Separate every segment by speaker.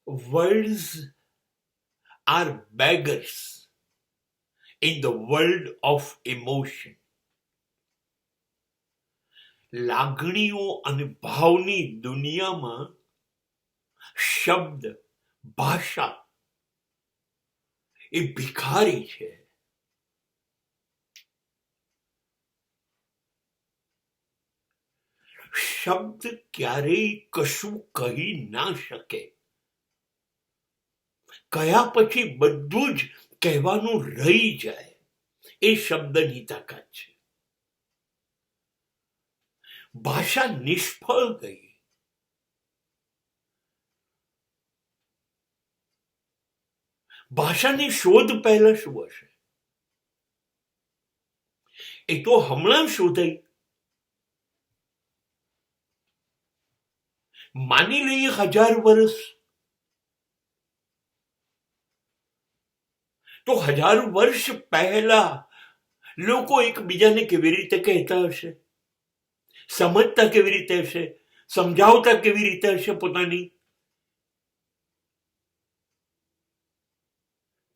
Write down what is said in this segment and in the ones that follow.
Speaker 1: Words are beggars in the world of emotion. લાગણીઓ અને ભાવની દુનિયામાં શબ્દ, ભાષા એ ભિખારી છે. શબ્દ ક્યારેય કશું કહી ના શકે. કયા પછી બધું જ કહેવાનું રહી જાય, એ શબ્દની તાકાત છે. ભાષા નિષ્ફળ ગઈ. ભાષાની શોધ પહેલા શું હશે? એ તો હમણાં શોધાઈ. માની લઈએ 1000 વર્ષ, તો 1000 વર્ષ પહેલા લોકો એકબીજાને કેવી રીતે કહેતા હશે, સમજતા કેવી રીતે હશે, સમજાવતા કેવી રીતે હશે પોતાની?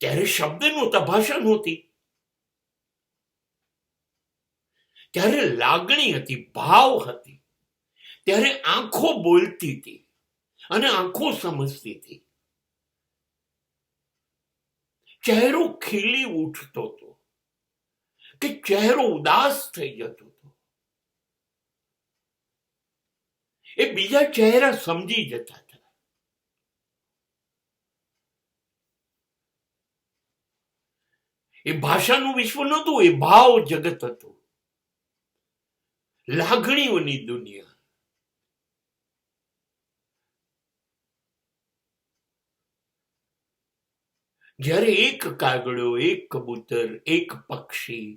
Speaker 1: ત્યારે શબ્દ નહોતા, ભાષા નહોતી. ત્યારે લાગણી હતી, ભાવ હતી. ત્યારે આંખો બોલતી હતી અને આંખો સમજતી હતી. ચહેરો ખીલી ઉઠતો હતો કે ચહેરો ઉદાસ થઈ જતો હતો. એ બીજા ચહેરા સમજી જતા હતા. એ ભાષાનું વિશ્વ નહોતું, એ ભાવ જગત હતું, લાગણીઓની દુનિયા. જ્યારે એક કાગડો, એક કબૂતર, એક પક્ષી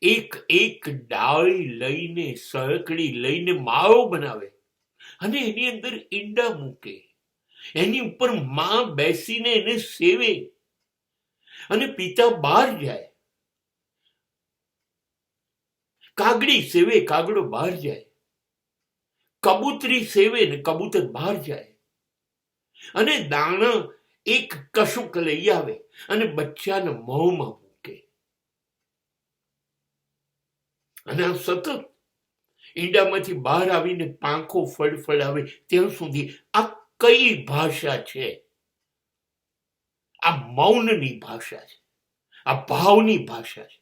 Speaker 1: એક ડાળી લઈને, સળકડી લઈને માળો બનાવે અને એની અંદર ઈંડા મૂકે, એની ઉપર માં બેસીને એને સેવે અને પિતા બહાર જાય. કાગડી સેવે, કાગડો બહાર જાય. કબૂતરી સેવે ને કબૂતર બહાર જાય. અને દાણા એક કશુંક લઈ આવે અને બચ્ચાના મોંમાં મૂકે. અને આ સતત ઈંડામાંથી બહાર આવીને પાંખો ફડફડાવે ત્યાં સુધી આ કઈ ભાષા છે? આ મૌનની ભાષા છે, આ ભાવની ભાષા છે.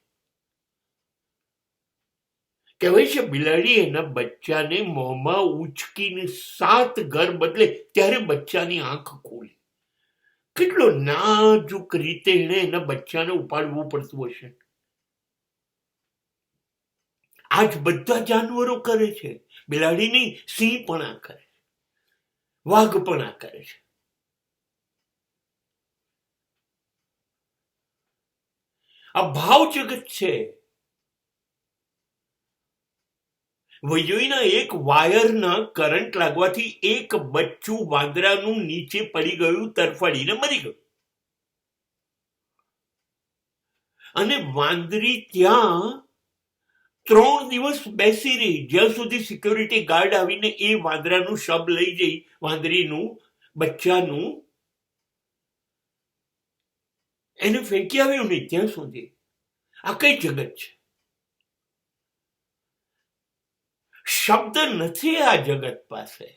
Speaker 1: કહેવાય છે બિલાડી એના બચ્ચાને મોંમાં ઉચકીને 7 ઘર બદલે ત્યારે બચ્ચાની આંખ ખોલી. કેટલો નાજુક રીતે એને એના બચ્ચાને ઉપાડવું પડતું હશે. આજ બધા જાનવરો કરે છે. બિલાડી નહીં, સિંહ પણ આ કરે છે, વાઘ પણ આ કરે છે. આ ભાવ જગત છે. વીજળીના એક વાયરના કરંટ લાગવાથી એક બચ્ચું વાંદરાનું નીચે પડી ગયું, તરફડીને મરી ગયું. અને વાંદરી ત્યાં 3 દિવસ બેસી રહી, જ્યાં સુધી સિક્યોરિટી ગાર્ડ આવીને એ વાંદરાનું શબ લઈ જઈ, વાંદરીનું બચ્ચાનું, એને ફેંકી આવ્યું નહીં ત્યાં સુધી. આ કઈ જગત છે? શબ્દ નથી આ જગત પાસે.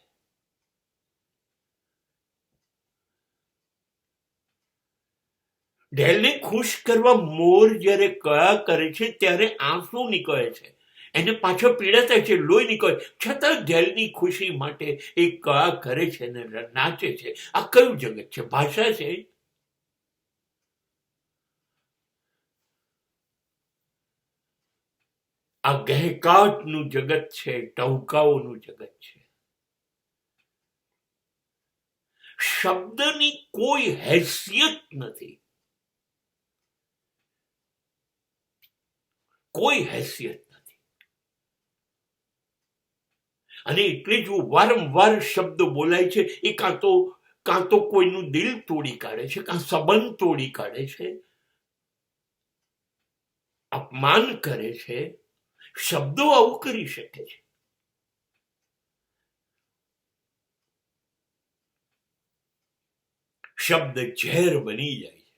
Speaker 1: ઢેલને ખુશ કરવા મોર જ્યારે કળા કરે છે ત્યારે આંસુ નીકળે છે, એને પાછળ પીડા થાય છે, લોહી નીકળે, છતાં ઢેલની ખુશી માટે એ કળા કરે છે ને નાચે છે. આ કયું જગત છે? ભાષા છે? આ ગહેકાટનું જગત છે, ટહુકાઓનું જગત છે. શબ્દની કોઈ હેસિયત નથી, કોઈ હેસિયત નથી. અને એટલે જ વારંવાર શબ્દ બોલાય છે. એ કાં તો કોઈનું દિલ તોડી કાઢે છે, કાં સંબંધ તોડી કાઢે છે, અપમાન કરે છે. શબ્દો આવું કરી શકે છે. શબ્દ ઝેર બની જાય છે,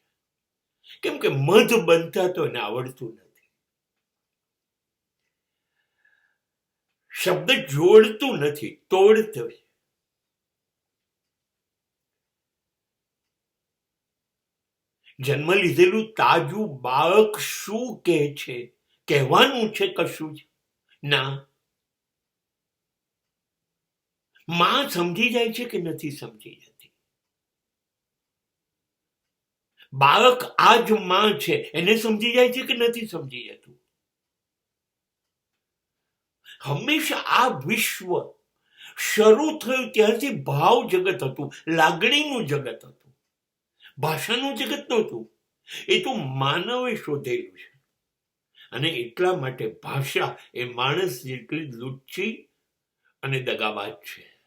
Speaker 1: કેમ કે મધ બનતા તો એને આવડતું નથી. શબ્દ જોડતું નથી, તોડતું. જન્મ લીધેલું તાજું બાળક શું કહે છે, કહેવાનું છે કશું જ ના. માં સમજી જાય છે કે નથી સમજી જતી? બાળક આ જ માં છે એને સમજી જાય છે કે નથી સમજી જતું? હંમેશા આ વિશ્વ શરૂ થયું ત્યારથી ભાવ જગત હતું, લાગણીનું જગત હતું, ભાષાનું જગત નહોતું. એ તો માનવે શોધેલું છે. અને એટલા માટે ભાષા એ માણસ જેટલી લુચ્ચી અને દગાબાજ છે.